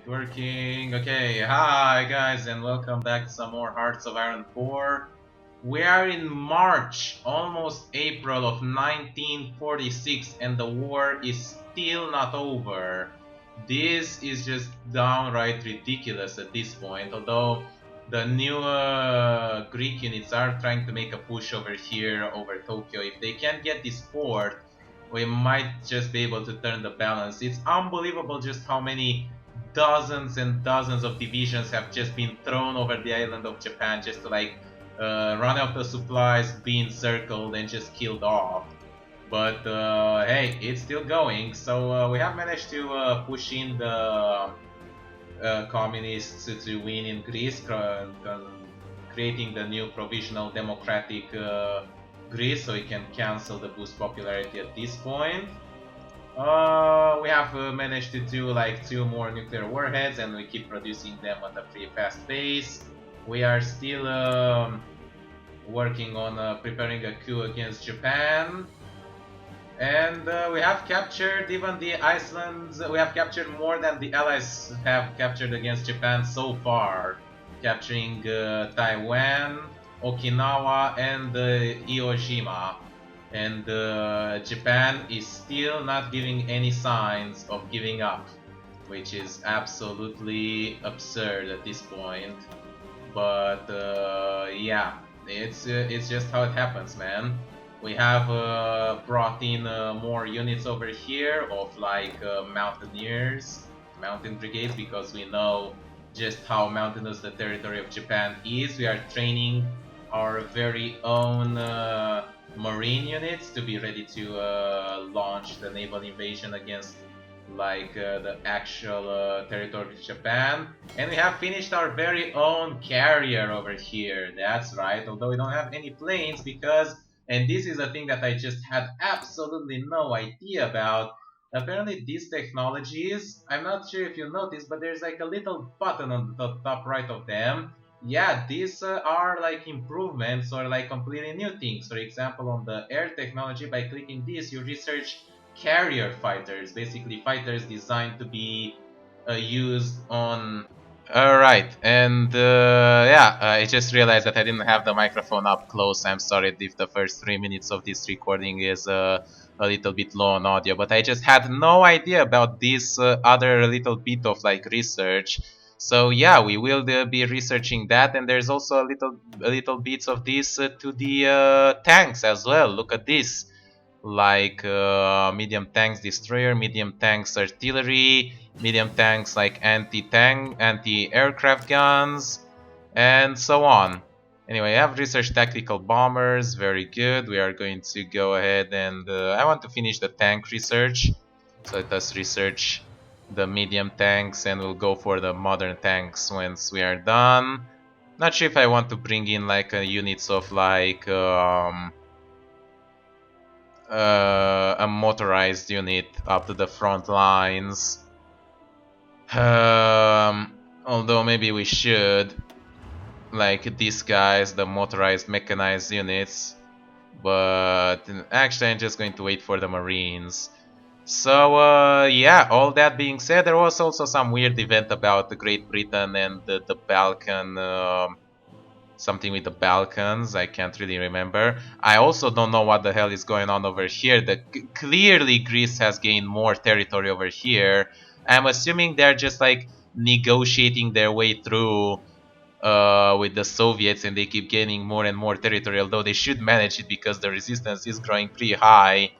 Working. Okay, hi guys, and welcome back to some more Hearts of Iron 4. We are in March, almost April of 1946, and the war is still not over. This is just downright ridiculous at this point, although the new Greek units are trying to make a push over here, over Tokyo. If they can get this port, we might just be able to turn the balance. It's unbelievable just how many dozens and dozens of divisions have just been thrown over the island of Japan just to run out of supplies, be encircled, and just killed off. But hey, it's still going. So we have managed to push in the communists to win in Greece, creating the new provisional democratic Greece, so we can cancel the boost popularity at this point. We have managed to do like 2 more nuclear warheads, and we keep producing them at a pretty fast pace. We are still working on preparing a coup against Japan. And we have captured even the Icelands. We have captured more than the Allies have captured against Japan so far, capturing Taiwan, Okinawa, and Iwo Jima. And Japan is still not giving any signs of giving up, which is absolutely absurd at this point. But yeah, it's just how it happens, man. We have brought in more units over here of mountaineers, mountain brigades, because we know just how mountainous the territory of Japan is. We are training our very own marine units to be ready to launch the naval invasion against the actual territory of Japan. And we have finished our very own carrier over here. That's right, although we don't have any planes because, and this is a thing that I just had absolutely no idea about. Apparently these technologies, I'm not sure if you noticed, but there's like a little button on the top right of them. Yeah, these are like improvements or like completely new things. For example, on the air technology, by clicking this, you research carrier fighters, basically fighters designed to be used on. Alright, and yeah, I just realized that I didn't have the microphone up close. I'm sorry if the first 3 minutes of this recording is a little bit low on audio, but I just had no idea about this other little bit of like research. So yeah, we will be researching that, and there's also a little bits of this to the tanks as well. Look at this, medium tanks destroyer, medium tanks artillery, medium tanks like anti-tank, anti-aircraft guns, and so on. Anyway, I have research tactical bombers, very good. We are going to go ahead and I want to finish the tank research. So let us research the medium tanks and we'll go for the modern tanks once we are done. Not sure if I want to bring in units of a motorized unit up to the front lines. Although maybe we should, like these guys, the motorized mechanized units. But actually, I'm just going to wait for the Marines. So yeah, all that being said, there was also some weird event about the Great Britain and the Balkan. Something with the Balkans, I can't really remember. I also don't know what the hell is going on over here. Clearly Greece has gained more territory over here. I'm assuming they're just like negotiating their way through with the Soviets, and they keep gaining more and more territory, although they should manage it because the resistance is growing pretty high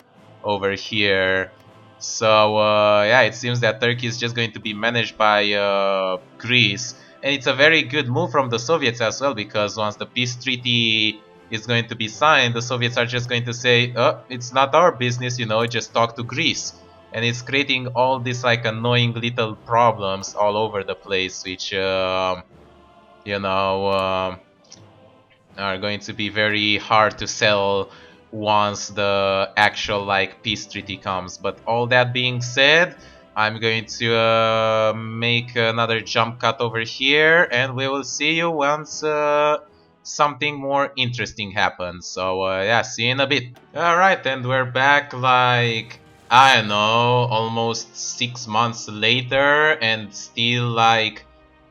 over here. So yeah, it seems that Turkey is just going to be managed by Greece, and it's a very good move from the Soviets as well, because once the peace treaty is going to be signed, the Soviets are just going to say, oh, it's not our business, just talk to Greece. And it's creating all these like annoying little problems all over the place, which you know, are going to be very hard to sell once the actual peace treaty comes. But all that being said, I'm going to make another jump cut over here, and we will see you once something more interesting happens. So yeah, see you in a bit. Alright, and we're back. I don't know, almost 6 months later, and still like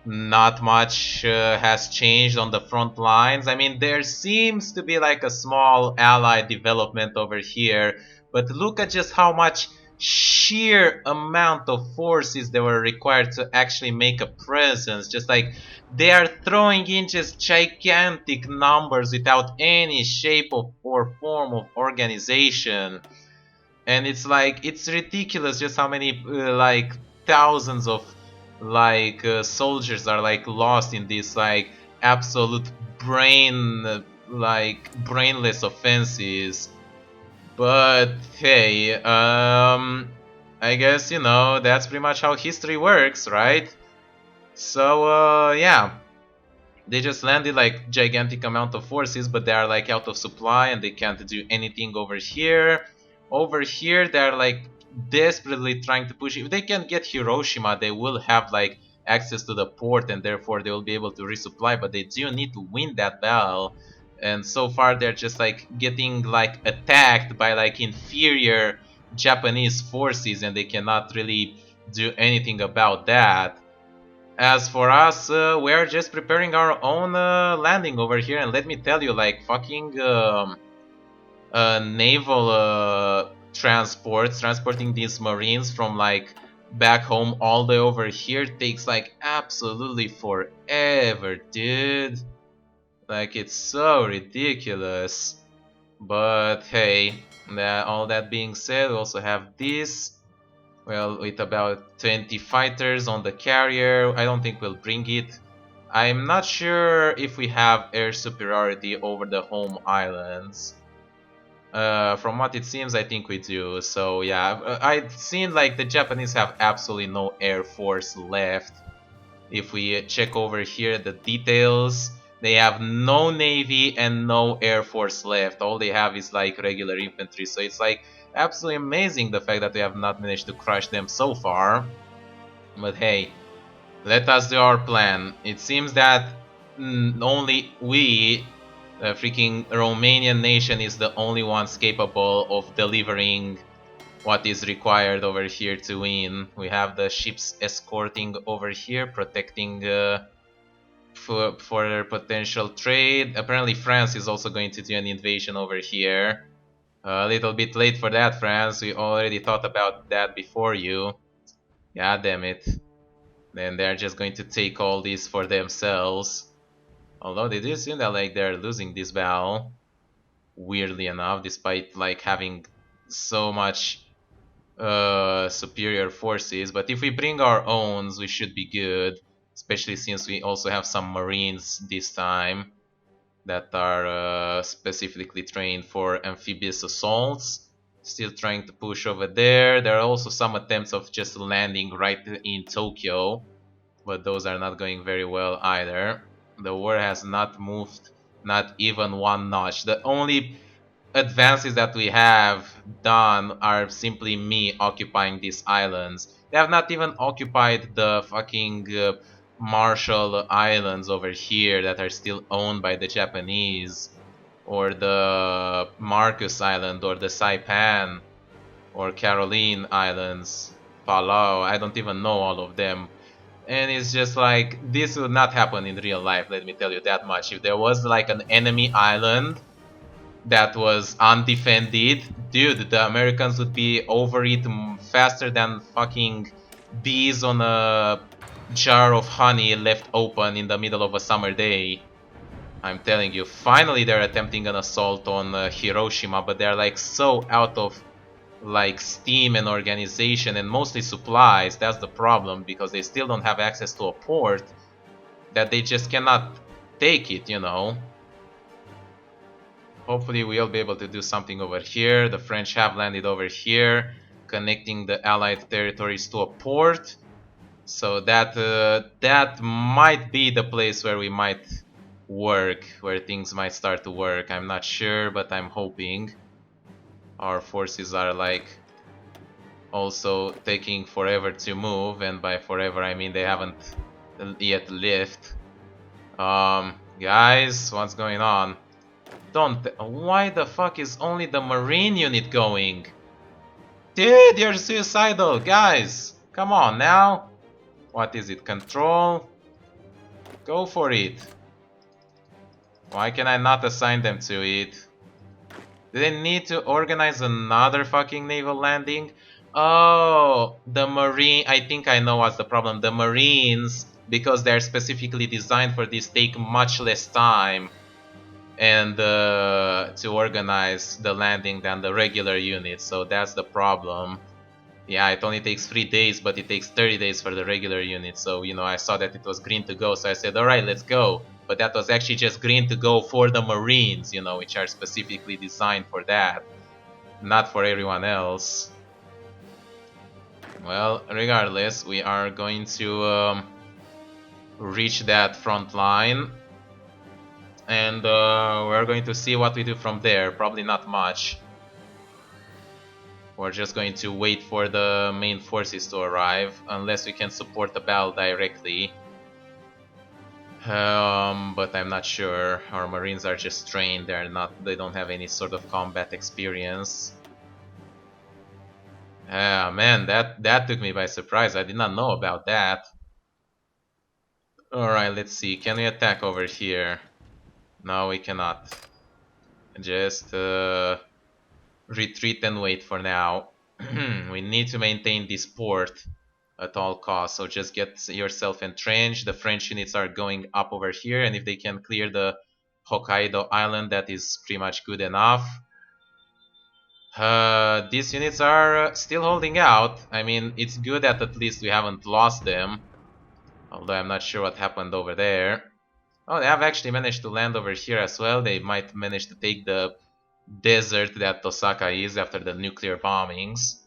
not much has changed on the front lines. I mean, there seems to be like a small ally development over here, but look at just how much sheer amount of forces they were required to actually make a presence. Just like they are throwing in just gigantic numbers without any shape of or form of organization. And it's like it's ridiculous just how many like thousands of like soldiers are like lost in this like absolute brainless offenses. But hey, I guess you know that's pretty much how history works, right? So yeah, they just landed like gigantic amount of forces, but they are like out of supply and they can't do anything over here. Over here, they're like desperately trying to push. If they can get Hiroshima, they will have like access to the port and therefore they will be able to resupply. But they do need to win that battle. And so far, they're just like getting like attacked by like inferior Japanese forces, and they cannot really do anything about that. As for us, we're just preparing our own landing over here, and let me tell you, like fucking naval transports, transporting these marines from like back home all the way over here takes like absolutely forever, dude. Like it's so ridiculous. But hey, all that being said, we also have this. Well, with about 20 fighters on the carrier, I don't think we'll bring it. I'm not sure if we have air superiority over the home islands. From what it seems, I think we do. So yeah, I've seen like the Japanese have absolutely no air force left. If we check over here the details, they have no navy and no air force left. All they have is like regular infantry. So it's like absolutely amazing the fact that we have not managed to crush them so far. But hey, let us do our plan. It seems that only we, the freaking Romanian nation, is the only ones capable of delivering what is required over here to win. We have the ships escorting over here, protecting for their potential trade. Apparently France is also going to do an invasion over here. A little bit late for that, France. We already thought about that before you. Yeah, damn it. Then they're just going to take all this for themselves. Although they do seem that like they're losing this battle. Weirdly enough, despite like having so much superior forces. But if we bring our owns, we should be good. Especially since we also have some marines this time that are specifically trained for amphibious assaults. Still trying to push over there. There are also some attempts of just landing right in Tokyo, but those are not going very well either. The war has not moved, not even one notch. The only advances that we have done are simply me occupying these islands. They have not even occupied the fucking Marshall Islands over here that are still owned by the Japanese, or the Marcus Island, or the Saipan, or Caroline Islands, Palau. I don't even know all of them. And it's just like, this would not happen in real life, let me tell you that much. If there was like an enemy island that was undefended, dude, the Americans would be over it faster than fucking bees on a jar of honey left open in the middle of a summer day. I'm telling you, finally they're attempting an assault on Hiroshima, but they're like so out of like steam and organization and mostly supplies. That's the problem, because they still don't have access to a port, that they just cannot take it, you know. Hopefully we'll be able to do something over here. The French have landed over here, connecting the Allied territories to a port. So that might be the place where we might work, where things might start to work. I'm not sure, but I'm hoping. Our forces are like also taking forever to move, and by forever I mean they haven't yet left. Guys, what's going on? Why the fuck is only the marine unit going? Dude, you're suicidal, guys! Come on now! What is it? Control? Go for it! Why can I not assign them to it? Do they need to organize another fucking naval landing? Oh, the marine. I think I know what's the problem. The marines, because they're specifically designed for this, take much less time and to organize the landing than the regular units. So that's the problem. Yeah, it only takes 3 days, but it takes 30 days for the regular unit. So, you know, I saw that it was green to go, so I said, alright, let's go. But that was actually just green to go for the Marines, you know, which are specifically designed for that. Not for everyone else. Well, regardless, we are going to reach that front line. And we're going to see what we do from there. Probably not much. We're just going to wait for the main forces to arrive, unless we can support the battle directly. But I'm not sure. Our marines are just trained. They don't have any sort of combat experience. Ah, man, that took me by surprise. I did not know about that. Alright, let's see. Can we attack over here? No, we cannot. Just retreat and wait for now. We need to maintain this port at all costs, so just get yourself entrenched. The French units are going up over here, and if they can clear the Hokkaido island, that is pretty much good enough. These units are still holding out. I mean, it's good that at least we haven't lost them, although I'm not sure what happened over there. Oh, they have actually managed to land over here as well. They might manage to take the desert that Osaka is after the nuclear bombings.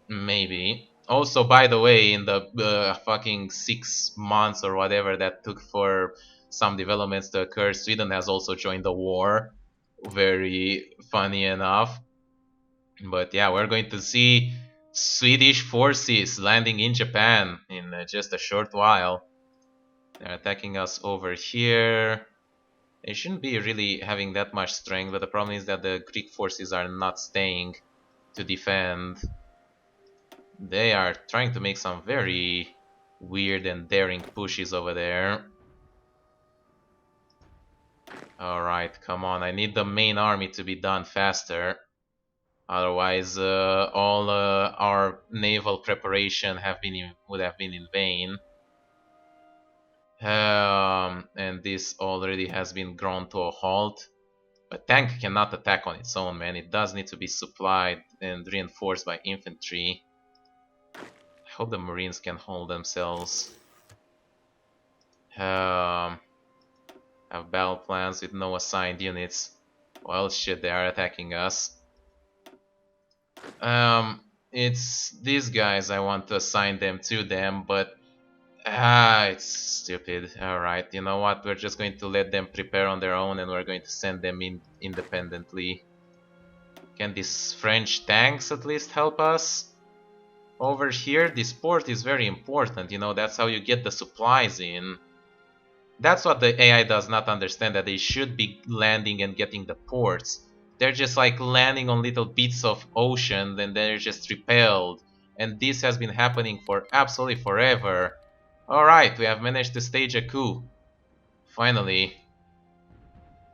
Maybe. Also, by the way, in the fucking 6 months or whatever that took for some developments to occur, Sweden has also joined the war. Very funny enough. But yeah, we're going to see Swedish forces landing in Japan in just a short while. They're attacking us over here. They shouldn't be really having that much strength, but the problem is that the Greek forces are not staying to defend. They are trying to make some very weird and daring pushes over there. Alright, come on, I need the main army to be done faster. Otherwise, all our naval preparation would have been in vain. And this already has been ground to a halt. A tank cannot attack on its own, man. It does need to be supplied and reinforced by infantry. I hope the Marines can hold themselves. Have battle plans with no assigned units. Well, shit, they are attacking us. It's these guys. I want to assign them to them, but it's stupid. Alright, you know what? We're just going to let them prepare on their own, and we're going to send them in independently. Can these French tanks at least help us? Over here, this port is very important, you know, that's how you get the supplies in. That's what the AI does not understand, that they should be landing and getting the ports. They're just like landing on little bits of ocean, then they're just repelled. And this has been happening for absolutely forever. Alright, we have managed to stage a coup. Finally.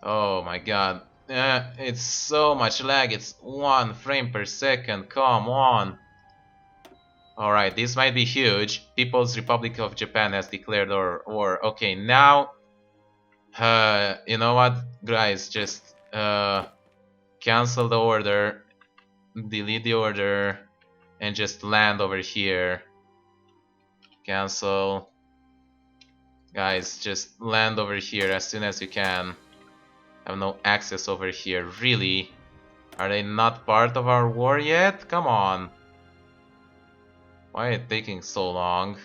Oh my god. It's so much lag, it's 1 frame per second, come on. Alright, this might be huge. People's Republic of Japan has declared war. Okay, now... you know what, guys, just cancel the order, delete the order, and just land over here. Cancel. Guys, just land over here as soon as you can. I have no access over here. Really? Are they not part of our war yet? Come on. Why are it taking so long?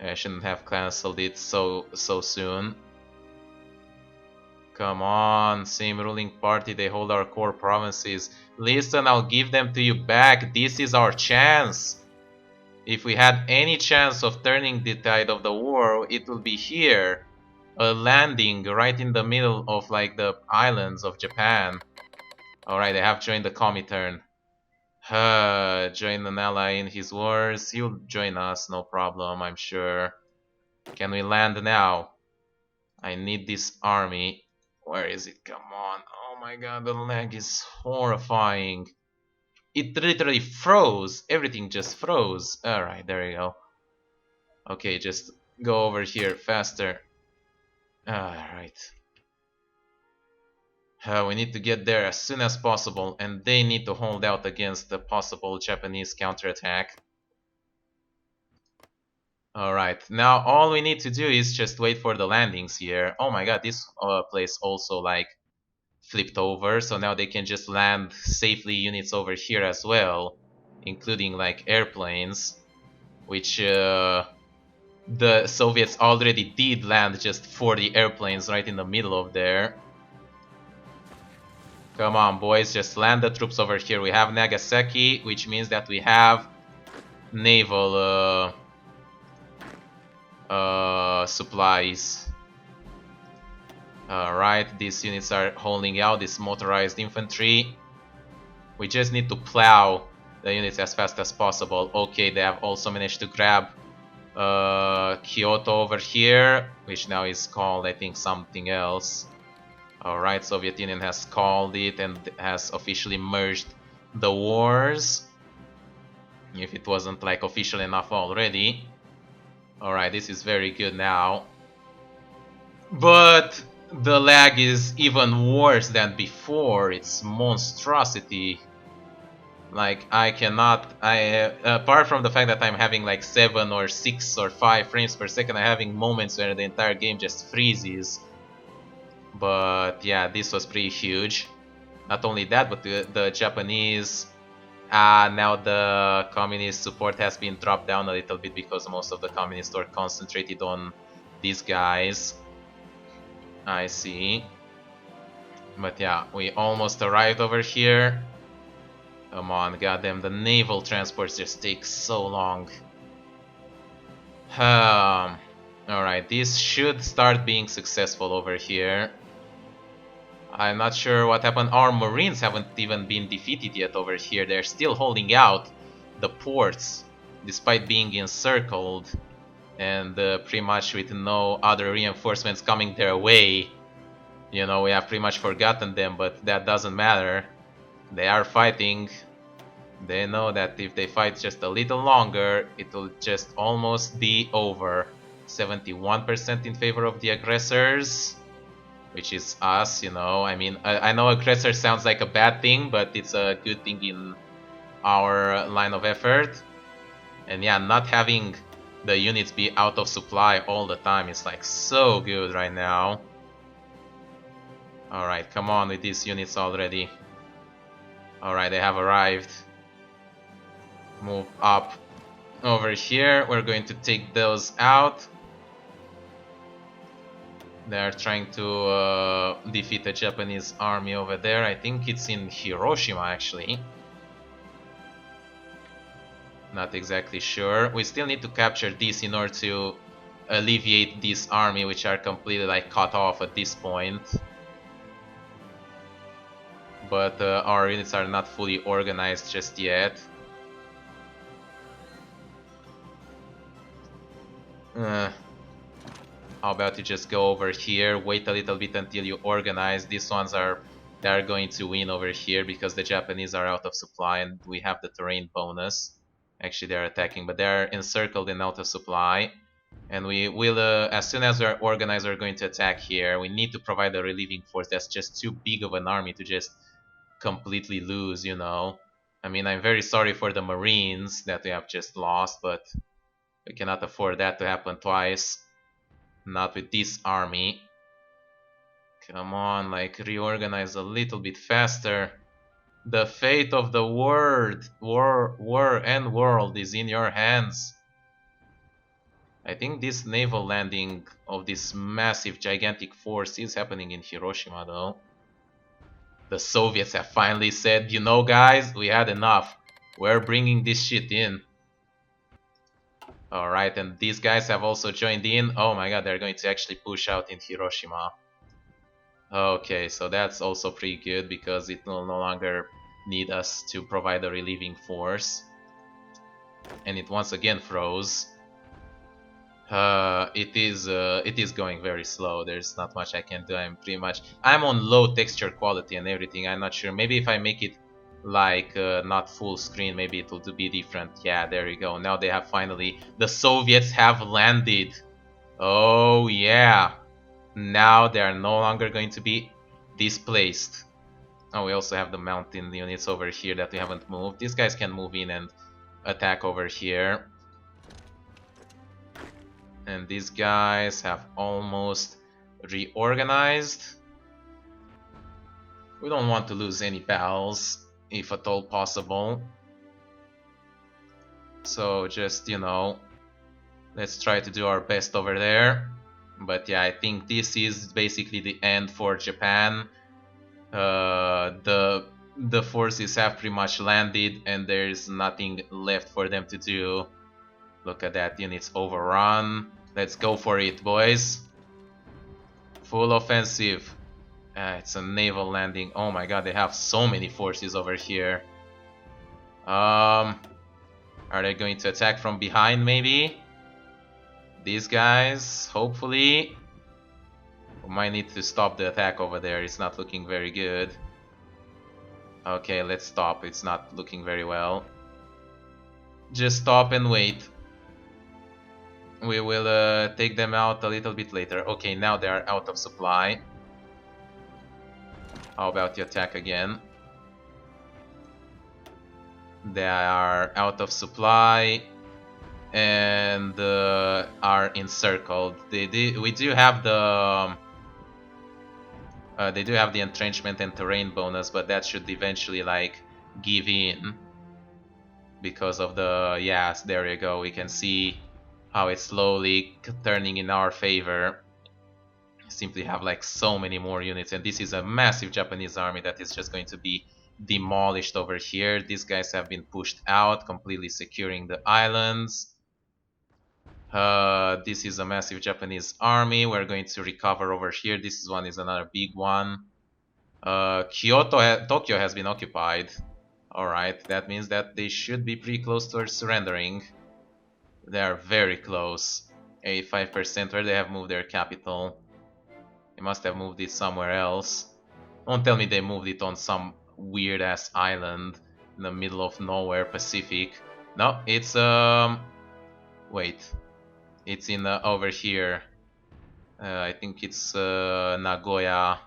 I shouldn't have cancelled it so soon. Come on, same ruling party, they hold our core provinces. Listen, I'll give them to you back. This is our chance. If we had any chance of turning the tide of the war, it will be here. A landing right in the middle of like the islands of Japan. Alright, they have joined the Comintern. Join an ally in his wars. He'll join us, no problem, I'm sure. Can we land now? I need this army. Where is it? Come on. Oh my god, the lag is horrifying. It literally froze. Everything just froze. Alright, there you go. Okay, just go over here faster. Alright. We need to get there as soon as possible, and they need to hold out against the possible Japanese counterattack. Alright, now all we need to do is just wait for the landings here. Oh my god, this place also like flipped over, so now they can just land safely units over here as well, including like airplanes, which the Soviets already did land just 40 airplanes right in the middle of there. Come on, boys, just land the troops over here. We have Nagasaki, which means that we have naval supplies. Alright, these units are holding out, this motorized infantry. We just need to plow the units as fast as possible. Okay, they have also managed to grab Kyoto over here, which now is called, I think, something else. Alright, Soviet Union has called it and has officially merged the wars. If it wasn't like official enough already. Alright, this is very good now. But the lag is even worse than before. It's monstrosity. Like, I cannot, apart from the fact that I'm having like 7 or 6 or 5 frames per second, I'm having moments where the entire game just freezes. But yeah, this was pretty huge. Not only that, but the Japanese, now the communist support has been dropped down a little bit because most of the communists were concentrated on these guys. I see. But yeah, we almost arrived over here. Come on, goddamn, the naval transports just take so long. Alright, this should start being successful over here. I'm not sure what happened. Our Marines haven't even been defeated yet over here. They're still holding out the ports, despite being encircled. And pretty much with no other reinforcements coming their way. You know, we have pretty much forgotten them, but that doesn't matter. They are fighting. They know that if they fight just a little longer, it will just almost be over. 71% in favor of the aggressors, which is us, you know. I mean, I know aggressor sounds like a bad thing, but it's a good thing in our line of effort. And yeah, not having the units be out of supply all the time is like so good right now. Alright, come on with these units already. Alright, they have arrived. Move up over here. We're going to take those out. They're trying to defeat the Japanese army over there. I think it's in Hiroshima, actually. Not exactly sure. We still need to capture these in order to alleviate this army, which are completely like cut off at this point. But our units are not fully organized just yet. How about you just go over here, wait a little bit until you organize. These ones they're going to win over here because the Japanese are out of supply and we have the terrain bonus. Actually, they're attacking, but they're encircled and out of supply. And we will, as soon as we're organized, we're going to attack here. We need to provide a relieving force. That's just too big of an army to just completely lose, you know. I mean, I'm very sorry for the Marines that we have just lost, but we cannot afford that to happen twice. Not with this army. Come on, like, reorganize a little bit faster. The fate of the world is in your hands. I think this naval landing of this massive, gigantic force is happening in Hiroshima, though. The Soviets have finally said, you know, guys, we had enough. We're bringing this shit in. Alright, and these guys have also joined in. Oh my god, they're going to actually push out in Hiroshima. Okay, so that's also pretty good because it will no longer need us to provide a relieving force. And it once again froze. It is going very slow. There's not much I can do. I'm on low texture quality and everything. I'm not sure. Maybe if I make it like not full screen, maybe it will be different. Yeah, there you go. Now they have finally, the Soviets have landed. Oh yeah. Now they are no longer going to be displaced. Oh, we also have the mountain units over here that we haven't moved. These guys can move in and attack over here. And these guys have almost reorganized. We don't want to lose any battles, if at all possible. So just, you know, let's try to do our best over there. But yeah, I think this is basically the end for Japan. The forces have pretty much landed and there's nothing left for them to do. Look at that, units overrun. Let's go for it, boys. Full offensive. It's a naval landing. Oh my god, they have so many forces over here. Are they going to attack from behind maybe? These guys, hopefully. We might need to stop the attack over there. It's not looking very good. Okay, let's stop. It's not looking very well. Just stop and wait. We will take them out a little bit later. Okay, now they are out of supply. How about the attack again? They are out of supply and are encircled. We do have the they do have the entrenchment and terrain bonus, but that should eventually like give in because of the yes. There you go. We can see how it's slowly turning in our favor. Simply have like so many more units, and this is a massive Japanese army that is just going to be demolished over here. These guys have been pushed out, completely securing the islands. This is a massive Japanese army. We're going to recover over here. This one is another big one. Tokyo has been occupied. Alright, that means that they should be pretty close towards surrendering. They are very close. 85% where they have moved their capital. They must have moved it somewhere else. Don't tell me they moved it on some weird ass island in the middle of nowhere, Pacific. No, it's wait, it's in over here. I think it's Nagoya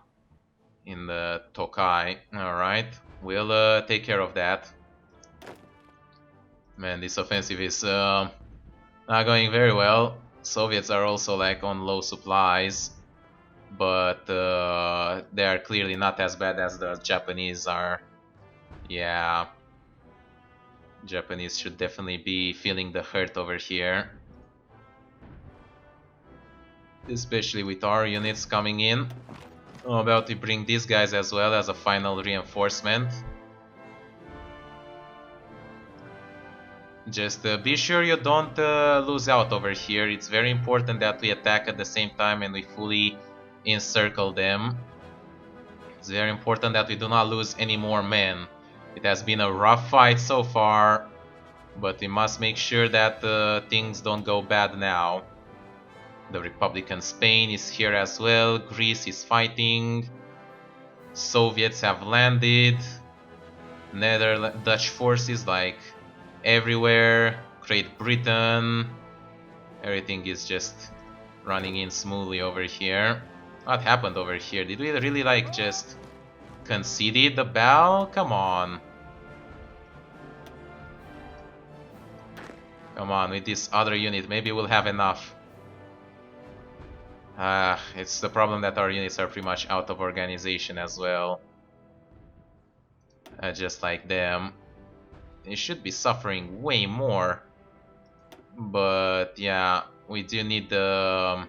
in the Tokai. All right, we'll take care of that. Man, this offensive is not going very well. Soviets are also like on low supplies, but they are clearly not as bad as the Japanese are. Yeah, Japanese should definitely be feeling the hurt over here, especially with our units coming in. I'm about to bring these guys as well as a final reinforcement. Just be sure you don't lose out over here. It's very important that we attack at the same time and we fully encircle them. It's very important that we do not lose any more men. It has been a rough fight so far, but we must make sure that things don't go bad now. The Republican Spain is here as well. Greece is fighting. Soviets have landed. Dutch forces like everywhere. Great Britain. Everything is just running in smoothly over here. What happened over here? Did we really like just conceded the battle? Come on. Come on, with this other unit, maybe we'll have enough. It's the problem that our units are pretty much out of organization as well. Just like them. They should be suffering way more. But yeah, we do need the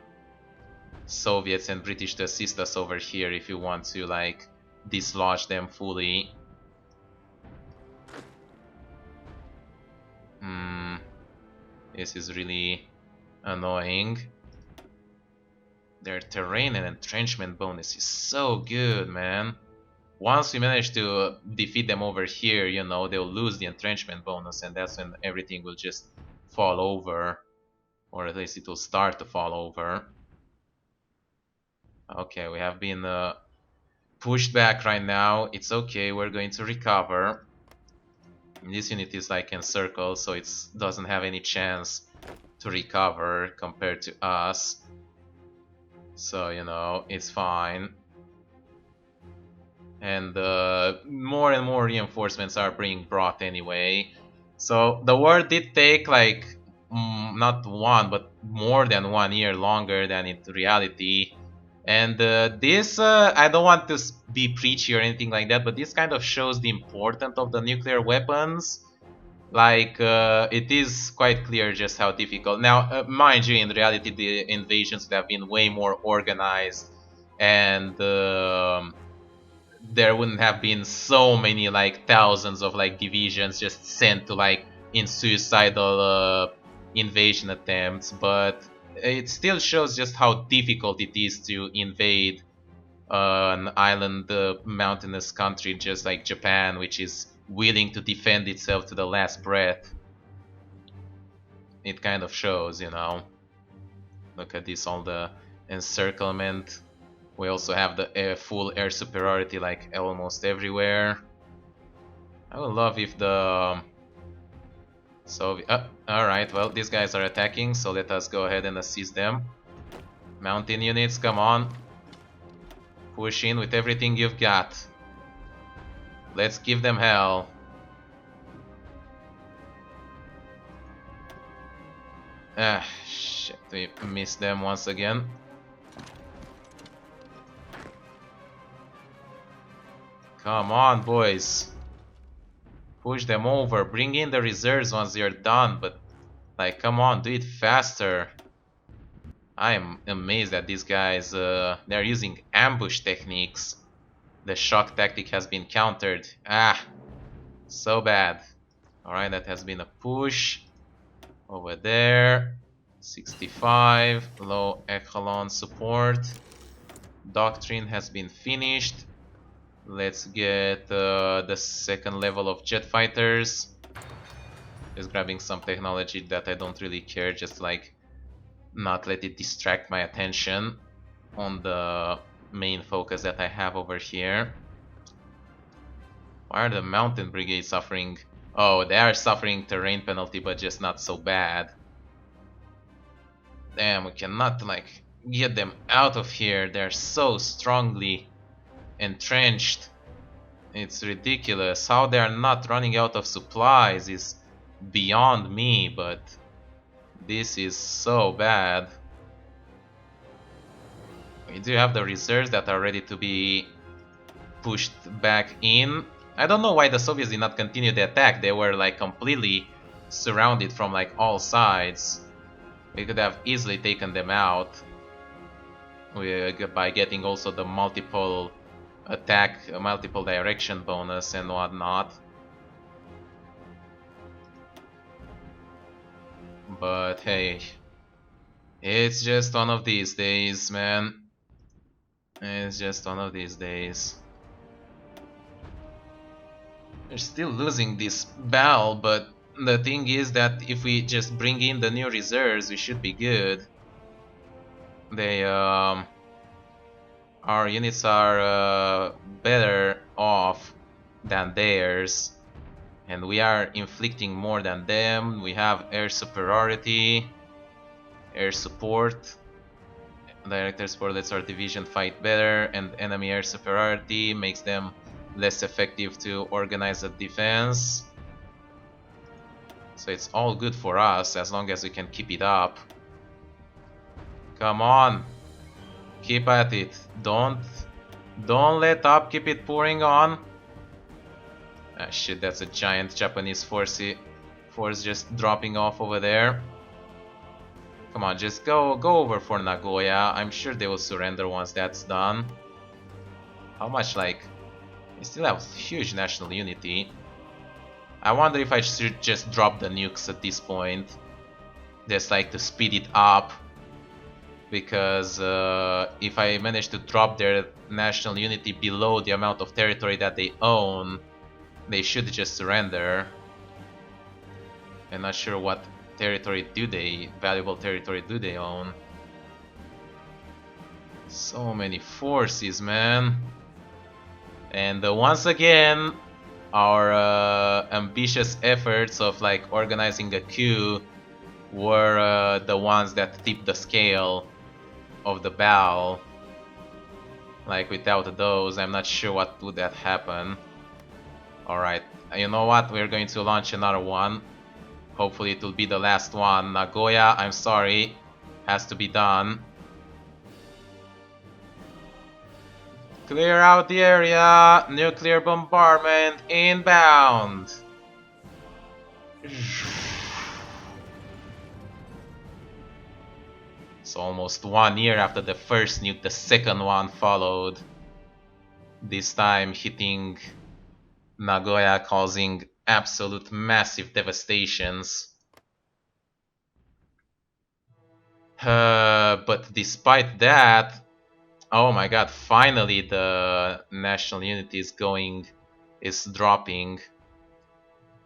Soviets and British to assist us over here if you want to like dislodge them fully. This is really annoying. Their terrain and entrenchment bonus is so good, man. Once we manage to defeat them over here, you know, they'll lose the entrenchment bonus, and that's when everything will just fall over. Or at least it will start to fall over. Okay, we have been pushed back right now. It's okay, we're going to recover. This unit is like encircled, so it doesn't have any chance to recover compared to us. So, you know, it's fine. And more and more reinforcements are being brought anyway. So the war did take like not one but more than 1 year longer than in reality. And this, I don't want to be preachy or anything like that, but this kind of shows the importance of the nuclear weapons. Like, it is quite clear just how difficult. Now, mind you, in reality, the invasions would have been way more organized, and there wouldn't have been so many, like, thousands of, like, divisions just sent to, like, in suicidal invasion attempts, but it still shows just how difficult it is to invade an island mountainous country just like Japan, which is willing to defend itself to the last breath. It kind of shows, you know. Look at this, all the encirclement. We also have the full air superiority like almost everywhere. I would love if the alright, well, these guys are attacking, so let us go ahead and assist them. Mountain units, come on. Push in with everything you've got. Let's give them hell. Ah, shit, we missed them once again. Come on, boys. Push them over. Bring in the reserves once you're done, but like, come on, do it faster. I am amazed at these guys. They're using ambush techniques. The shock tactic has been countered. Ah, so bad. Alright, that has been a push. Over there. 65. Low echelon support. Doctrine has been finished. Let's get the second level of jet fighters. Just grabbing some technology that I don't really care, just like not let it distract my attention on the main focus that I have over here. Why are the mountain brigades suffering? Oh, they are suffering terrain penalty, but just not so bad. Damn, we cannot like get them out of here. They're so strongly entrenched. It's ridiculous. How they are not running out of supplies is beyond me, but this is so bad. We do have the reserves that are ready to be pushed back in. I don't know why the Soviets did not continue the attack. They were like completely surrounded from like all sides. We could have easily taken them out by getting also the multiple attack, multiple direction bonus and whatnot. But hey, it's just one of these days, man. It's just one of these days. We're still losing this battle, but the thing is that if we just bring in the new reserves, we should be good. They our units are better off than theirs, and we are inflicting more than them. We have air superiority, air support. Director support lets our division fight better, and enemy air superiority makes them less effective to organize a defense. So it's all good for us as long as we can keep it up. Come on, keep at it. Don't let up. Keep it pouring on. Ah shit, that's a giant Japanese force just dropping off over there. Come on, just go over for Nagoya. I'm sure they will surrender once that's done. How much, like, we still have huge national unity. I wonder if I should just drop the nukes at this point, just like to speed it up. because if I manage to drop their national unity below the amount of territory that they own, they should just surrender. I'm not sure what valuable territory do they own. So many forces, man. And once again, our ambitious efforts of like organizing a coup were the ones that tipped the scale of the battle. Like without those, I'm not sure what would that happen. Alright, you know what? We're going to launch another one. Hopefully it will be the last one. Nagoya, I'm sorry. Has to be done. Clear out the area! Nuclear bombardment inbound! It's almost 1 year after the first nuke, the second one followed. This time hitting Nagoya, causing absolute massive devastations. But despite that, oh my god, finally the national unity is dropping.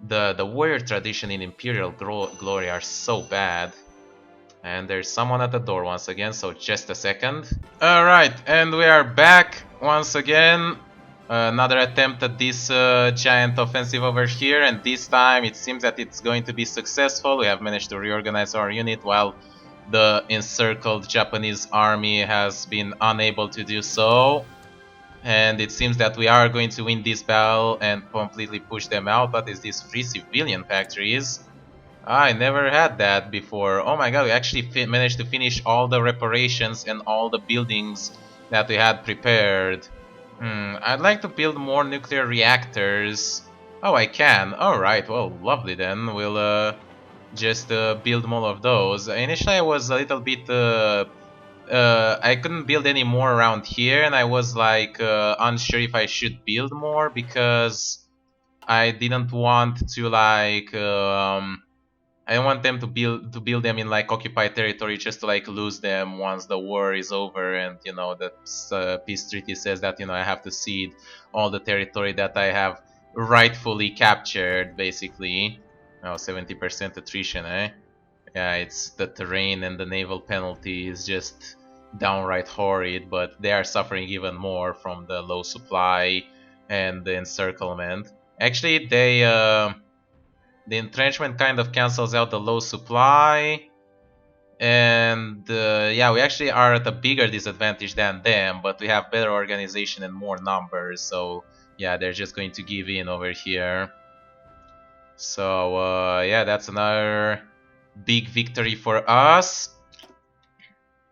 The warrior tradition in Imperial Glory are so bad. And there's someone at the door once again, so just a second. Alright, and we are back once again. Another attempt at this giant offensive over here, and this time it seems that it's going to be successful. We have managed to reorganize our unit while the encircled Japanese army has been unable to do so. And it seems that we are going to win this battle and completely push them out. What is this? Free civilian factories? I never had that before. Oh my god, we actually managed to finish all the reparations and all the buildings that we had prepared. I'd like to build more nuclear reactors. Oh, I can. Alright, well, lovely then. We'll just build more of those. Initially I was a little bit... I couldn't build any more around here, and I was like unsure if I should build more because I didn't want to like... I don't want them to build them in like occupied territory just to like lose them once the war is over, and you know the peace treaty says that I have to cede all the territory that I have rightfully captured, basically. Oh, 70% attrition, eh? Yeah, it's the terrain and the naval penalty is just downright horrid, but they are suffering even more from the low supply and the encirclement. Actually, the entrenchment kind of cancels out the low supply, and yeah, we actually are at a bigger disadvantage than them, but we have better organization and more numbers, so yeah, they're just going to give in over here. So yeah, that's another big victory for us.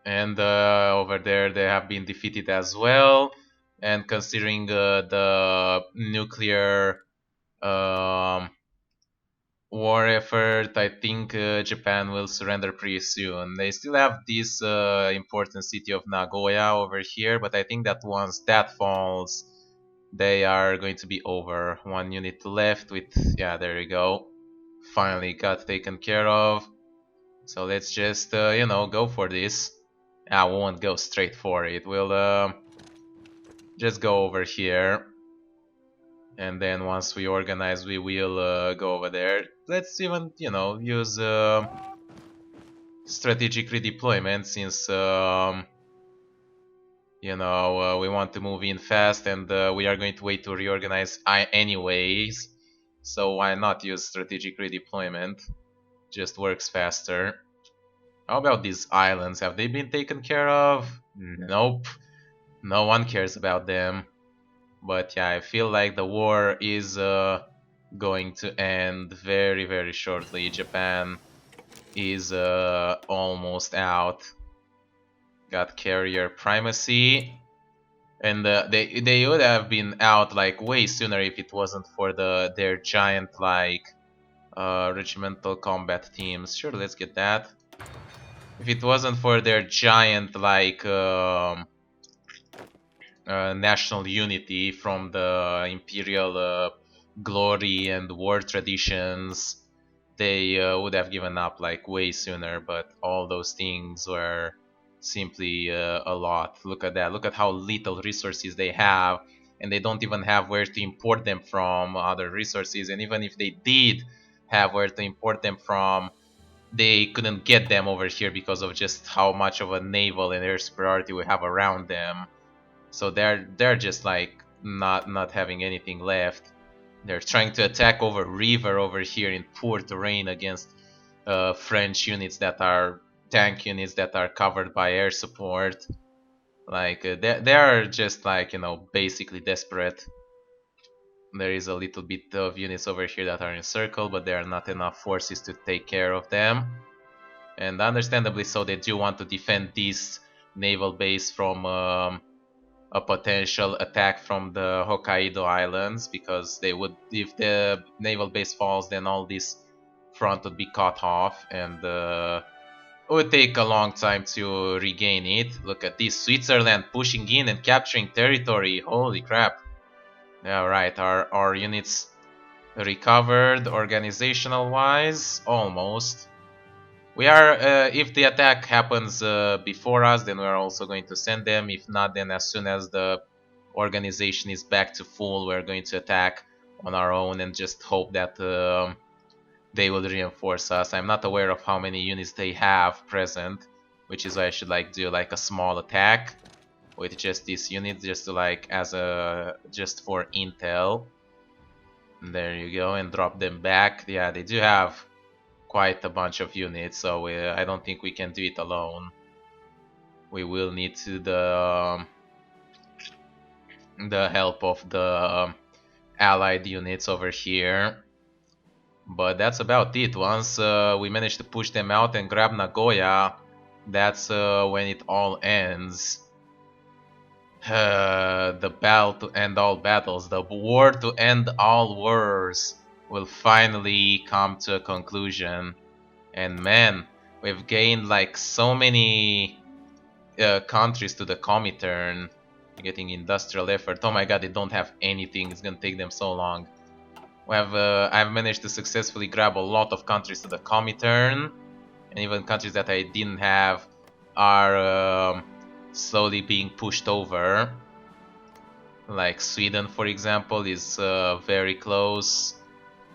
And over there they have been defeated as well, and considering the nuclear war effort, I think Japan will surrender pretty soon. They still have this important city of Nagoya over here, but I think that once that falls, they are going to be over. One unit left with, yeah, there you go. Finally got taken care of. So let's just, go for this. I won't go straight for it. We'll just go over here. And then once we organize, we will go over there. Let's even, use strategic redeployment, since, we want to move in fast, and we are going to wait to reorganize anyways. So why not use strategic redeployment? Just works faster. How about these islands? Have they been taken care of? Nope. No one cares about them. But yeah, I feel like the war is going to end very, very shortly. Japan is almost out. Got carrier primacy. And they would have been out like way sooner if it wasn't for their giant like regimental combat teams. Sure, let's get that. If it wasn't for their giant like national unity from the imperial glory and war traditions, they would have given up like way sooner, but all those things were simply a lot. Look at that. Look at how little resources they have, and they don't even have where to import them from other resources. And even if they did have where to import them from, they couldn't get them over here because of just how much of a naval and air superiority we have around them. So they're just like not having anything left. They're trying to attack over river over here in poor terrain against French units that are tank units that are covered by air support. Like they are just like, you know, basically desperate. There is a little bit of units over here that are in circle, but there are not enough forces to take care of them. And understandably so, they do want to defend this naval base from a potential attack from the Hokkaido Islands, because they would, if the naval base falls, then all this front would be cut off, and it would take a long time to regain it. Look at this, Switzerland pushing in and capturing territory. Holy crap. Yeah, right, our units recovered organizational wise, almost. We are, if the attack happens before us, then we are also going to send them. If not, then as soon as the organization is back to full, we're going to attack on our own and just hope that they will reinforce us. I'm not aware of how many units they have present, which is why I should like do like a small attack with just this unit, just to like as a just for intel. There you go, and drop them back. Yeah, they do have quite a bunch of units, so I don't think we can do it alone. We will need to the help of the allied units over here. But that's about it. Once we manage to push them out and grab Nagoya, that's when it all ends. The battle to end all battles, the war to end all wars, will finally come to a conclusion. And man, we've gained like so many countries to the Comintern, getting industrial effort. Oh my god, they don't have anything. It's gonna take them so long. I've managed to successfully grab a lot of countries to the Comintern, and even countries that I didn't have are slowly being pushed over. Like Sweden, for example, is very close.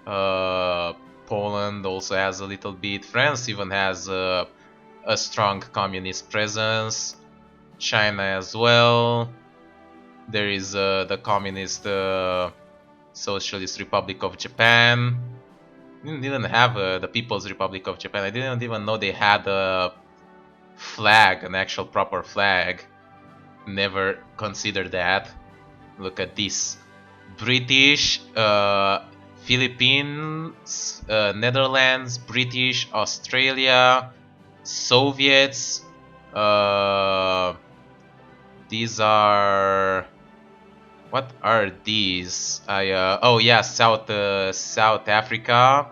Poland also has a little bit. France even has a strong communist presence. China as well. There is the Communist Socialist Republic of Japan. Didn't have the People's Republic of Japan. I didn't even know they had a flag, an actual proper flag. Never considered that. Look at this. British, Philippines, Netherlands, British, Australia, Soviets. These are... What are these? Oh yeah, South Africa,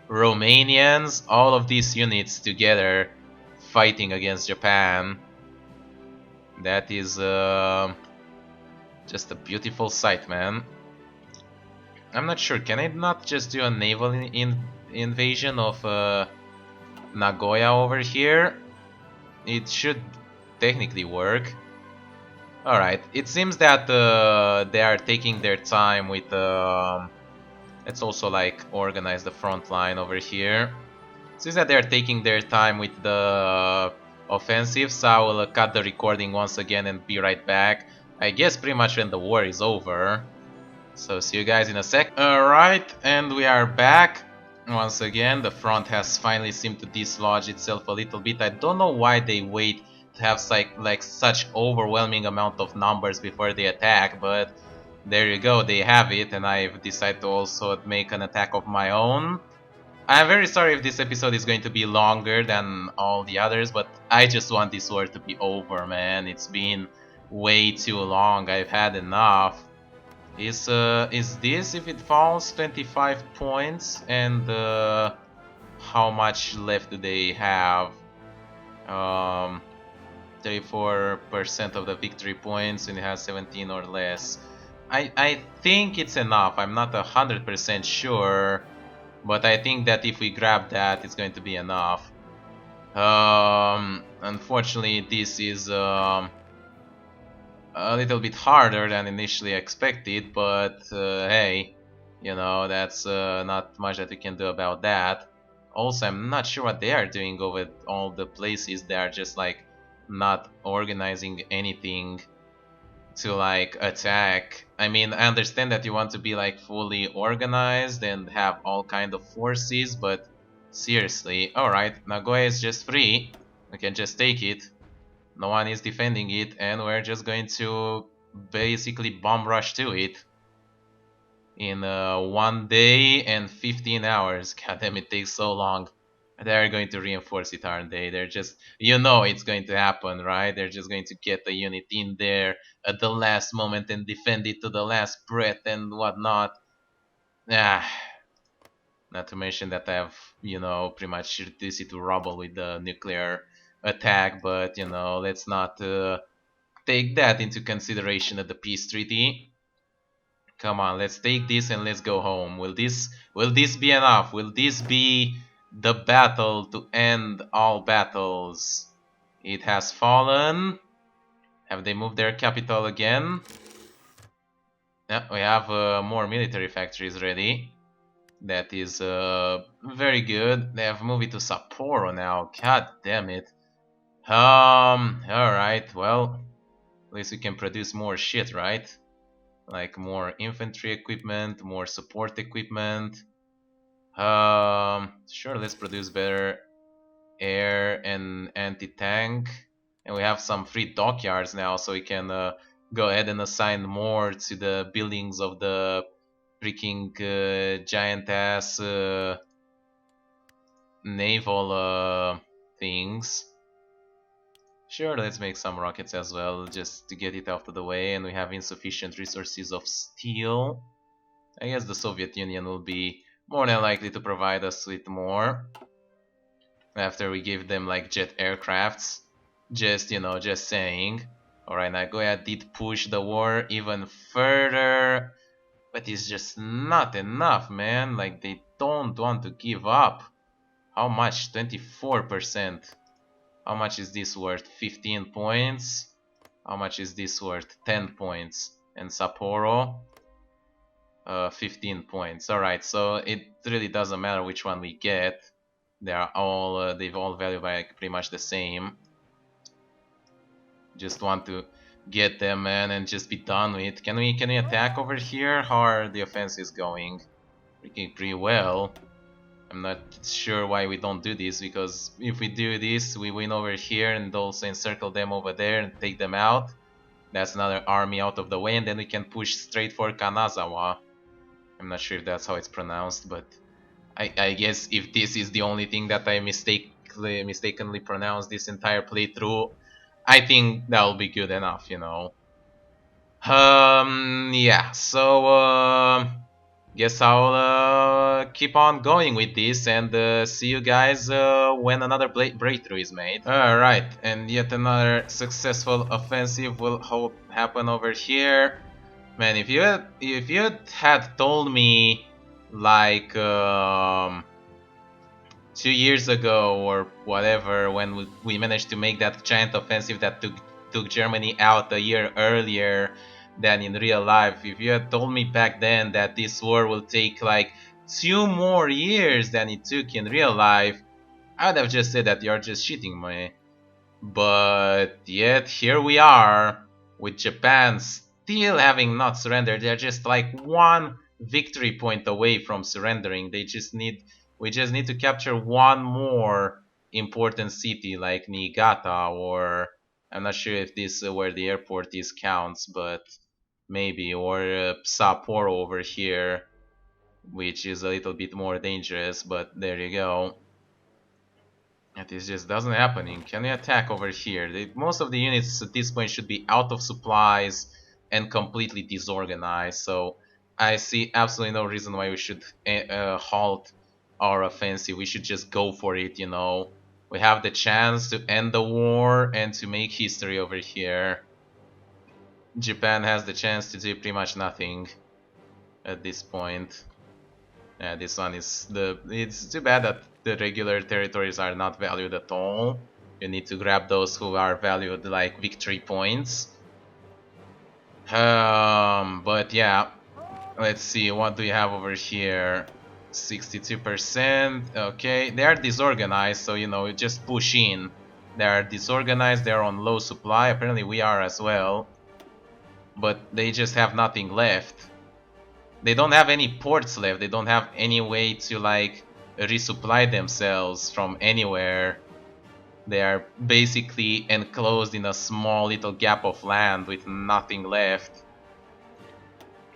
Romanians, all of these units together fighting against Japan. That is just a beautiful sight, man. I'm not sure, can I not just do a naval invasion of Nagoya over here? It should technically work. Alright, it seems that they are taking their time with... let's also like organize the front line over here. It seems that they are taking their time with the offensive, so I will cut the recording once again and be right back. I guess pretty much when the war is over. So see you guys in a sec. Alright, and we are back. Once again, the front has finally seemed to dislodge itself a little bit. I don't know why they wait to have like such overwhelming amount of numbers before they attack, but there you go, they have it, and I've decided to also make an attack of my own. I'm very sorry if this episode is going to be longer than all the others, but I just want this war to be over, man. It's been way too long. I've had enough. Is this, if it falls, 25 points? And how much left do they have? 34% of the victory points, and it has 17 or less. I think it's enough. I'm not 100% sure, but I think that if we grab that, it's going to be enough. Unfortunately, this is a little bit harder than initially expected, but hey, you know, that's not much that we can do about that. Also, I'm not sure what they are doing over all the places. They are just like not organizing anything to like attack. I mean, I understand that you want to be like fully organized and have all kind of forces, but seriously, alright, Nagoya is just free. We can just take it. No one is defending it, and we're just going to basically bomb rush to it in 1 day and 15 hours. God damn, it takes so long. They're going to reinforce it, aren't they? They're just, you know, it's going to happen, right? They're just going to get the unit in there at the last moment and defend it to the last breath and whatnot. Ah, not to mention that I have, you know, pretty much reduced it to rubble with the nuclear attack, but, you know, let's not take that into consideration at the peace treaty. Come on, let's take this and let's go home. Will this be enough? Will this be the battle to end all battles? It has fallen. Have they moved their capital again? Yeah, we have more military factories ready. That is very good. They have moved it to Sapporo now. God damn it. Alright, well, at least we can produce more shit, right? Like more infantry equipment, more support equipment. Sure, let's produce better air and anti-tank. And we have some free dockyards now, so we can go ahead and assign more to the buildings of the freaking giant ass naval things. Sure, let's make some rockets as well, just to get it out of the way, and we have insufficient resources of steel. I guess the Soviet Union will be more than likely to provide us with more after we give them like jet aircrafts. Just, you know, just saying. Alright, Nagoya did push the war even further, but it's just not enough, man. Like, they don't want to give up. How much? 24%. How much is this worth? 15 points. How much is this worth? 10 points. And Sapporo? 15 points. Alright, so it really doesn't matter which one we get. They are all, they've all valued like pretty much the same. Just want to get them, man, and just be done with. Can we attack over here? How are the offenses going? Freaking pretty well. I'm not sure why we don't do this, because if we do this, we win over here and also encircle them over there and take them out. That's another army out of the way, and then we can push straight for Kanazawa. I'm not sure if that's how it's pronounced, but I guess if this is the only thing that I mistakenly pronounced this entire playthrough, I think that'll be good enough, you know. Yeah, so guess I'll keep on going with this and see you guys when another breakthrough is made. Alright, and yet another successful offensive will happen over here. Man, if you had told me like 2 years ago or whatever, when we managed to make that giant offensive that took Germany out a year earlier than in real life, if you had told me back then that this war will take like 2 more years than it took in real life, I would have just said that you're just shitting me. But yet here we are, with Japan still having not surrendered. They're just like one victory point away from surrendering. We just need to capture one more important city like Niigata, or I'm not sure if this where the airport is counts, but maybe, or Sapporo over here, which is a little bit more dangerous, but there you go. It just doesn't happening. Can we attack over here? Most of the units at this point should be out of supplies and completely disorganized, so I see absolutely no reason why we should halt our offensive. We should just go for it, you know. We have the chance to end the war and to make history over here. Japan has the chance to do pretty much nothing at this point. Yeah, this one is it's too bad that the regular territories are not valued at all. You need to grab those who are valued like victory points. But yeah, let's see, what do you have over here? 62%. Okay, they are disorganized, so you know, you just push in. They are disorganized, they are on low supply. Apparently we are as well. But they just have nothing left. They don't have any ports left. They don't have any way to like resupply themselves from anywhere. They are basically enclosed in a small little gap of land with nothing left.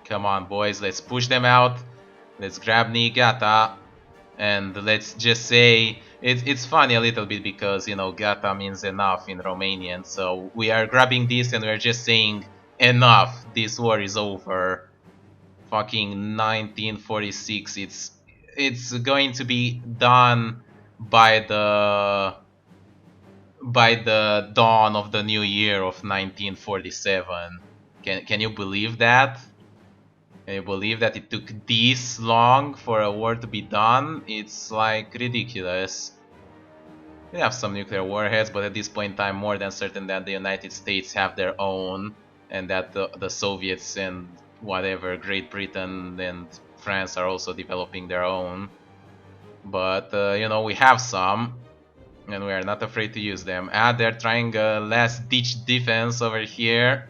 Come on, boys, let's push them out. Let's grab Niigata. And let's just say it's funny a little bit because you know Gata means enough in Romanian, so we are grabbing this and we're just saying enough. This war is over. Fucking 1946. It's going to be done by the dawn of the new year of 1947. Can you believe that? Can you believe that it took this long for a war to be done? It's like ridiculous. We have some nuclear warheads, but at this point in time, more than certain that the United States have their own, and that the Soviets and whatever, Great Britain and France are also developing their own. But you know, we have some, and we are not afraid to use them. They're trying a last-ditch defense over here,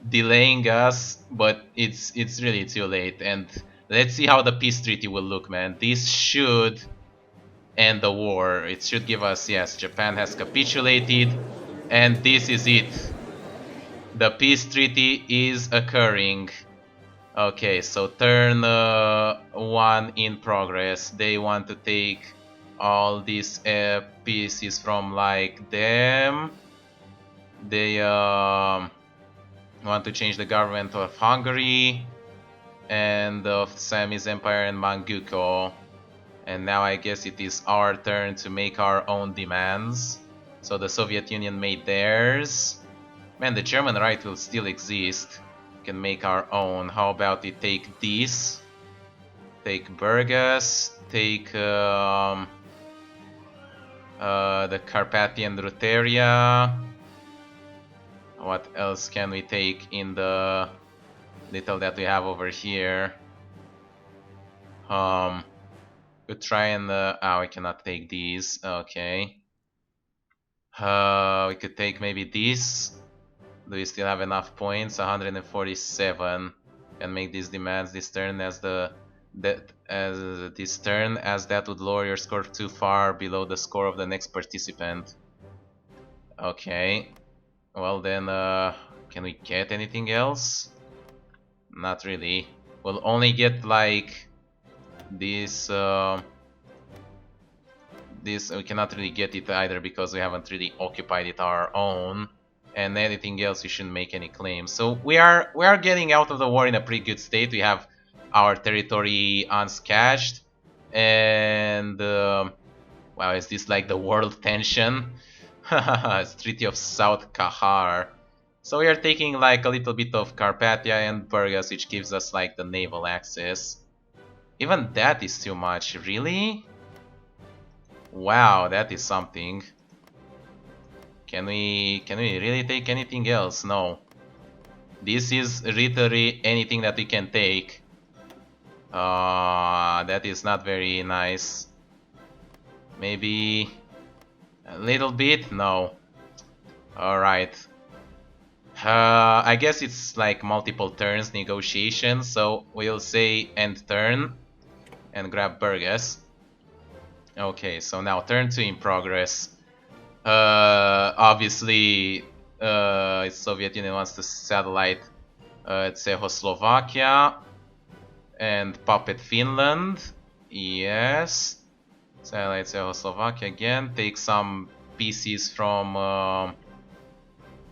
delaying us, but it's really too late. And let's see how the peace treaty will look, man. This should end the war. It should give us, yes, Japan has capitulated, and this is it. The peace treaty is occurring. Okay, so turn 1 in progress. They want to take all these pieces from like them. They want to change the government of Hungary and of Siamese Empire and Manchukuo. And now I guess it is our turn to make our own demands. So the Soviet Union made theirs. Man, the German right will still exist. We can make our own. How about we take this? Take Burgas. Take the Carpathian Ruteria. What else can we take in the little that we have over here? Could try and we cannot take these. Okay. We could take maybe these. Do we still have enough points? 147. Can make these demands this turn as that would lower your score too far below the score of the next participant. Okay. Well then, can we get anything else? Not really. We'll only get like this. This we cannot really get it either because we haven't really occupied it our own. And anything else, we shouldn't make any claims. So we are getting out of the war in a pretty good state. We have our territory unscathed, and wow, is this like the world tension? It's Treaty of South Kahar. So we are taking like a little bit of Carpathia and Burgas, which gives us like the naval access. Even that is too much, really? Wow, that is something. Can we really take anything else? No. This is literally anything that we can take. That is not very nice. Maybe a little bit? No. Alright. I guess it's like multiple turns negotiation, so we'll say end turn and grab Burgas. Okay, so now turn 2 in progress. Obviously, Soviet Union wants to satellite Czechoslovakia and puppet Finland. Yes. Satellite Czechoslovakia again. Take some pieces from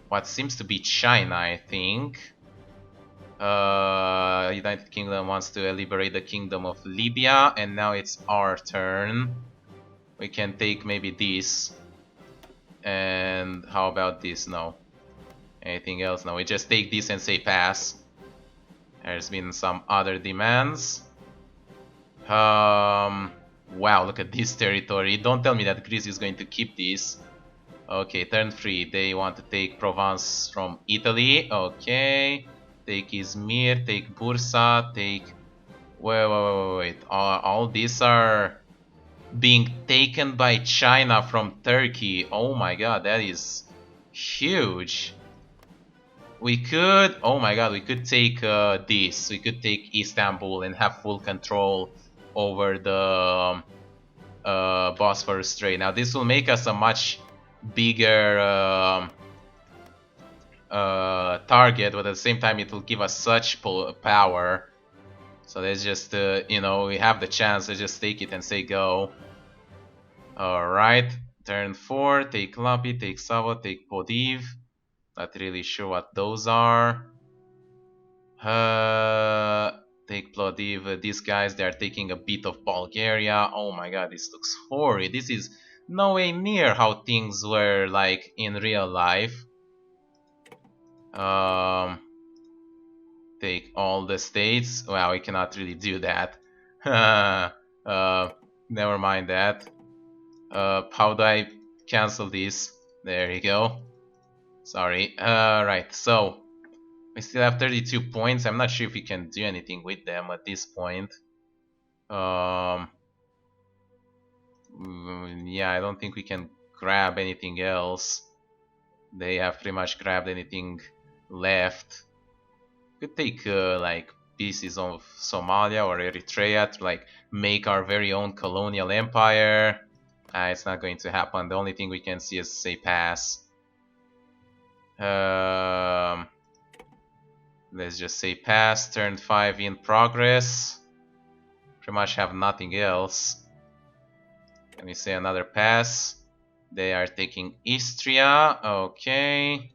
what seems to be China, I think. United Kingdom wants to liberate the Kingdom of Libya, and now it's our turn. We can take maybe this. And how about this? No. Anything else? No, we just take this and say pass. There's been some other demands. Wow, look at this territory. Don't tell me that Greece is going to keep this. Okay, turn 3. They want to take Provence from Italy. Okay. Take Izmir, take Bursa, take... Wait. All these are being taken by China from Turkey. Oh my god, that is huge. We could... Oh my god, we could take this. We could take Istanbul and have full control over the Bosphorus Strait. Now this will make us a much bigger target, but at the same time it will give us such power. So let's just, you know, we have the chance to just take it and say go. Alright, turn 4, take Lapi, take Savo, take Podiv. Not really sure what those are. Take Plovdiv. These guys, they are taking a bit of Bulgaria. Oh my god, this looks horrid. This is no way near how things were like in real life. Take all the states. Well, we cannot really do that. Never mind that. How do I cancel this? There you go. Sorry. Right, so we still have 32 points. I'm not sure if we can do anything with them at this point. Yeah, I don't think we can grab anything else. They have pretty much grabbed anything left. Could take like pieces of Somalia or Eritrea to like make our very own colonial empire. It's not going to happen. The only thing we can see is say pass. Let's just say pass. Turn 5 in progress. Pretty much have nothing else. Let me say another pass. They are taking Istria. Okay.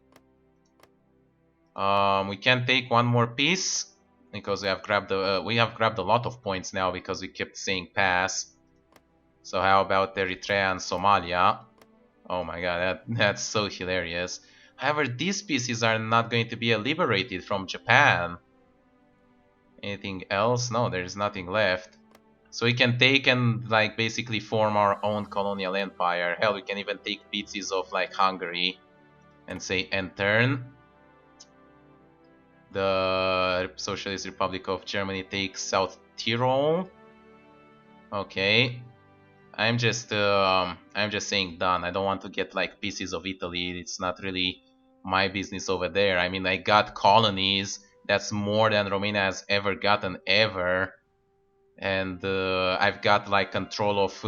We can take one more piece because we have grabbed a lot of points now because we kept saying pass. So how about Eritrea and Somalia? Oh my god, that's so hilarious. However, these pieces are not going to be liberated from Japan. Anything else? No, there's nothing left. So we can take and like basically form our own colonial empire. Hell, we can even take pieces of like Hungary and say end turn. The Socialist Republic of Germany takes South Tyrol. Okay. I'm just saying done. I don't want to get like pieces of Italy. It's not really my business over there. I mean, I got colonies. That's more than Romania has ever gotten ever. And I've got like control of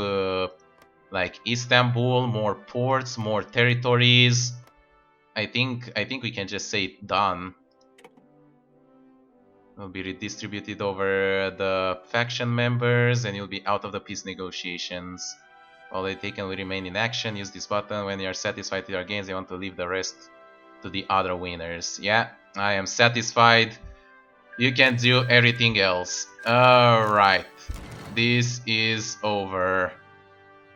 like Istanbul, more ports, more territories. I think we can just say done. Will be redistributed over the faction members, and you'll be out of the peace negotiations. While they taken will remain in action. Use this button when you are satisfied with your gains. You want to leave the rest to the other winners. Yeah, I am satisfied. You can do everything else. Alright, this is over.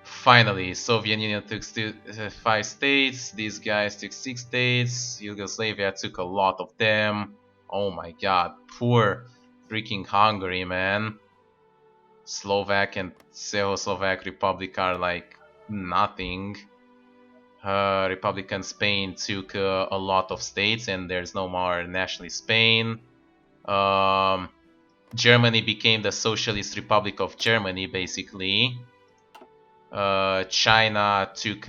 Finally, Soviet Union took 5 states. These guys took 6 states. Yugoslavia took a lot of them. Oh my god, poor freaking Hungary, man. Slovak and Czechoslovak Republic are like nothing. Republican Spain took a lot of states and there's no more nationalist Spain. Germany became the Socialist Republic of Germany, basically. China took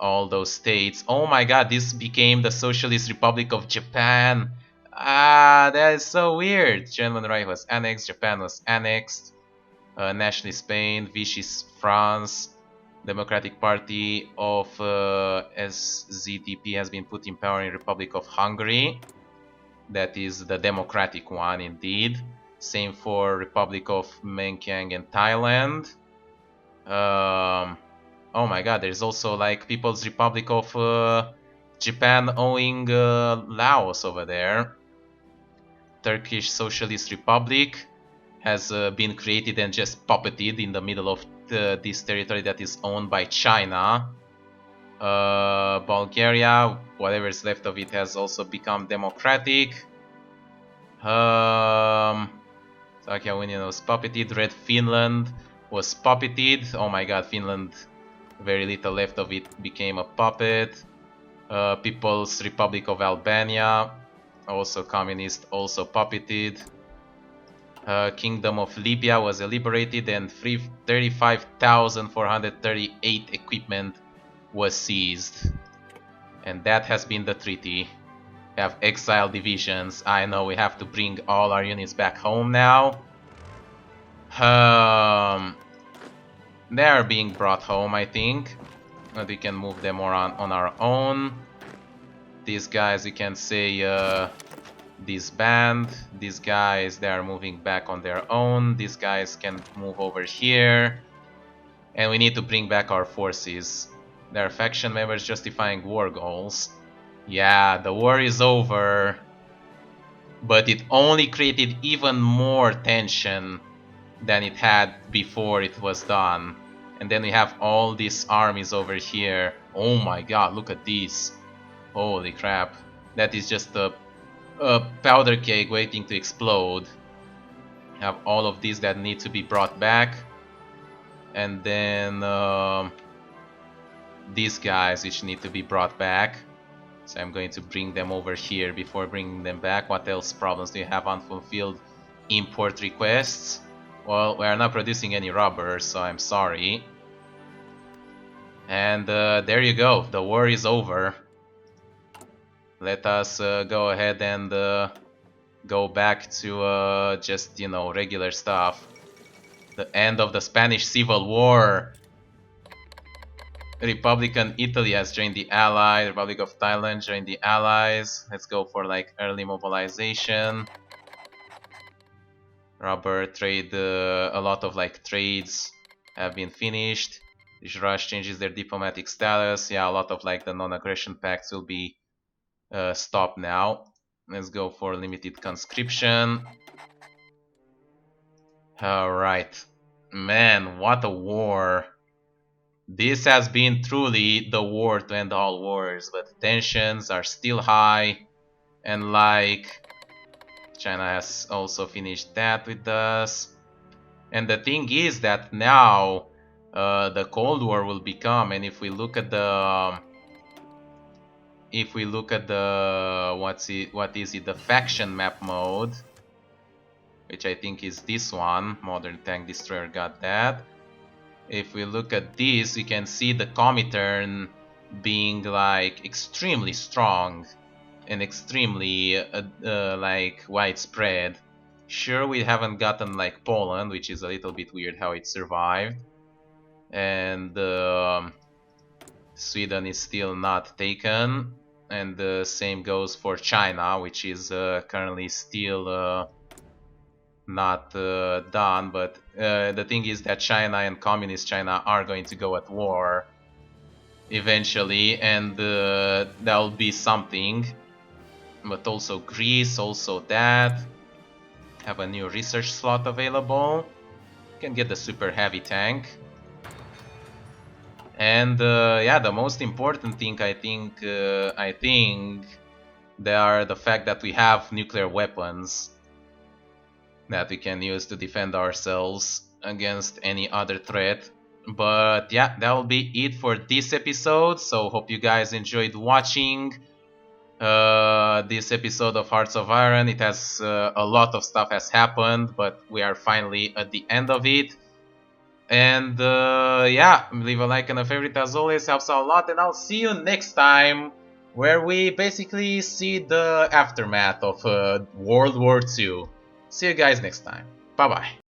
all those states. Oh my god, this became the Socialist Republic of Japan. Ah, that is so weird. German Reich was annexed, Japan was annexed. Nationalist Spain, Vichy France. Democratic Party of SZDP has been put in power in Republic of Hungary. That is the democratic one indeed. Same for Republic of Menkyang and Thailand. Oh my god, there's also like People's Republic of Japan owing Laos over there. Turkish Socialist Republic has been created and just puppeted in the middle of this territory that is owned by China. Bulgaria, whatever is left of it, has also become democratic. So Slovakia Union was puppeted. Red Finland was puppeted. Oh my god, Finland, very little left of it became a puppet. People's Republic of Albania, also communist, also puppeted. Kingdom of Libya was liberated and 35,438 equipment was seized. And that has been the treaty. We have exile divisions. I know we have to bring all our units back home now. They are being brought home, I think. But we can move them on our own. These guys, we can say, disband. These guys, they are moving back on their own. These guys can move over here. And we need to bring back our forces. There are faction members justifying war goals. Yeah, the war is over. But it only created even more tension than it had before it was done. And then we have all these armies over here. Oh my god, look at these. Holy crap. That is just a powder keg waiting to explode. We have all of these that need to be brought back. And then these guys which need to be brought back. So I'm going to bring them over here before bringing them back. What else problems do you have? Unfulfilled import requests? Well, we are not producing any rubber, so I'm sorry. And there you go. The war is over. Let us go ahead and go back to just, you know, regular stuff. The end of the Spanish Civil War. Republican Italy has joined the Allies. Republic of Thailand joined the Allies. Let's go for like early mobilization. Rubber trade, a lot of like trades have been finished. Russia changes their diplomatic status. Yeah, a lot of like the non-aggression pacts will be stopped now. Let's go for limited conscription. Alright. Man, what a war. This has been truly the war to end all wars, but tensions are still high, and like China has also finished that with us. And the thing is that now the Cold War will become, and if we look at the what is it, the faction map mode, which I think is this one, Modern Tank Destroyer got that. If we look at this, we can see the Comintern being like extremely strong and extremely like widespread. Sure, we haven't gotten like Poland, which is a little bit weird how it survived, and Sweden is still not taken, and the same goes for China, which is currently still not done. But the thing is that China and communist China are going to go at war eventually, and that'll be something. But also Greece, also that. Have a new research slot available. Can get the super heavy tank. And yeah, the most important thing I think they are the fact that we have nuclear weapons that we can use to defend ourselves against any other threat. But yeah, that will be it for this episode. So hope you guys enjoyed watching this episode of Hearts of Iron. It has a lot of stuff has happened, but we are finally at the end of it. And yeah, leave a like and a favorite as always, helps out a lot. And I'll see you next time, where we basically see the aftermath of World War II. See you guys next time. Bye bye.